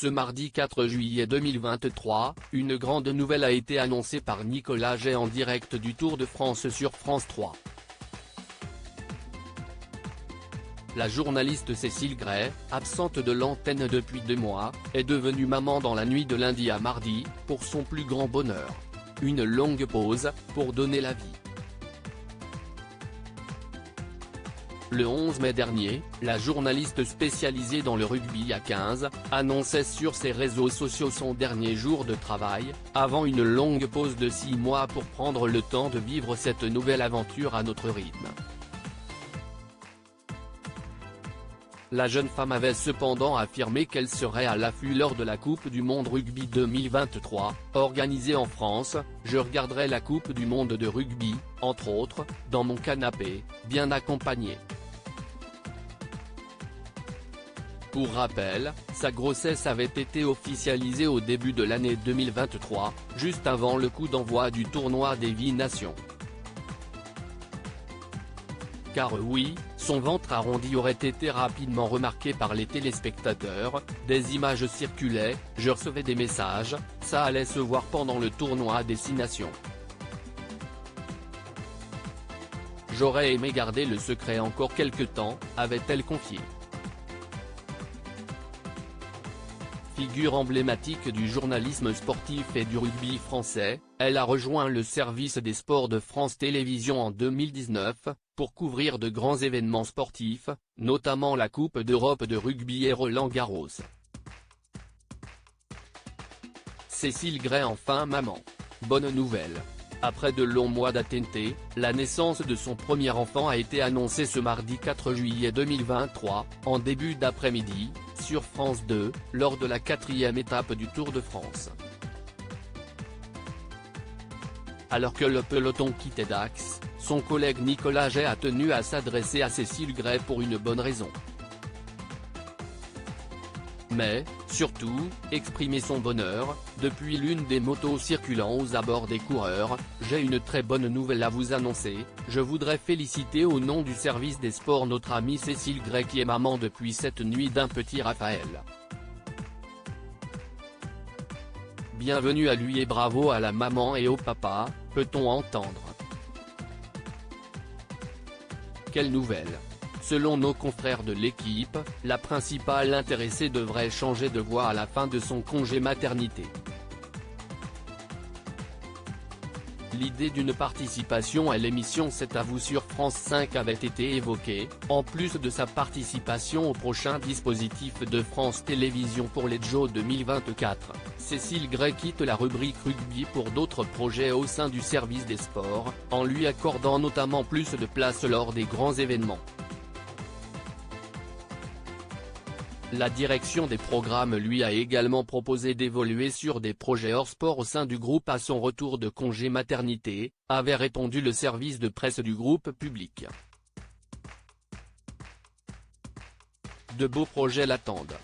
Ce mardi 4 juillet 2023, une grande nouvelle a été annoncée par Nicolas Jay en direct du Tour de France sur France 3. La journaliste Cécile Gray, absente de l'antenne depuis 2 mois, est devenue maman dans la nuit de lundi à mardi, pour son plus grand bonheur. Une longue pause, pour donner la vie. Le 11 mai dernier, la journaliste spécialisée dans le rugby à 15, annonçait sur ses réseaux sociaux son dernier jour de travail, avant une longue pause de 6 mois pour prendre le temps de vivre cette nouvelle aventure à notre rythme. La jeune femme avait cependant affirmé qu'elle serait à l'affût lors de la Coupe du Monde Rugby 2023, organisée en France. Je regarderai la Coupe du Monde de rugby, entre autres, dans mon canapé, bien accompagné. Pour rappel, sa grossesse avait été officialisée au début de l'année 2023, juste avant le coup d'envoi du tournoi des 8 nations. Car oui, son ventre arrondi aurait été rapidement remarqué par les téléspectateurs, des images circulaient, je recevais des messages, ça allait se voir pendant le tournoi des 6 nations. J'aurais aimé garder le secret encore quelque temps, avait-elle confié. Figure emblématique du journalisme sportif et du rugby français, elle a rejoint le service des sports de France Télévisions en 2019, pour couvrir de grands événements sportifs, notamment la Coupe d'Europe de rugby et Roland-Garros. Cécile Gray enfin maman. Bonne nouvelle. Après de longs mois d'attente, la naissance de son premier enfant a été annoncée ce mardi 4 juillet 2023, en début d'après-midi, sur France 2, lors de la 4e étape du Tour de France. Alors que le peloton quittait Dax, son collègue Nicolas Jay a tenu à s'adresser à Cécile Gray pour une bonne raison. Mais, surtout, exprimer son bonheur, depuis l'une des motos circulant aux abords des coureurs. J'ai une très bonne nouvelle à vous annoncer, je voudrais féliciter au nom du service des sports notre amie Cécile Gray qui est maman depuis cette nuit d'un petit Raphaël. Bienvenue à lui et bravo à la maman et au papa, peut-on entendre. Quelle nouvelle! Selon nos confrères de l'équipe, la principale intéressée devrait changer de voie à la fin de son congé maternité. L'idée d'une participation à l'émission C'est à vous sur France 5 avait été évoquée, en plus de sa participation au prochain dispositif de France Télévisions pour les JO 2024. Cécile Gray quitte la rubrique rugby pour d'autres projets au sein du service des sports, en lui accordant notamment plus de place lors des grands événements. La direction des programmes lui a également proposé d'évoluer sur des projets hors sport au sein du groupe à son retour de congé maternité, avait répondu le service de presse du groupe public. De beaux projets l'attendent.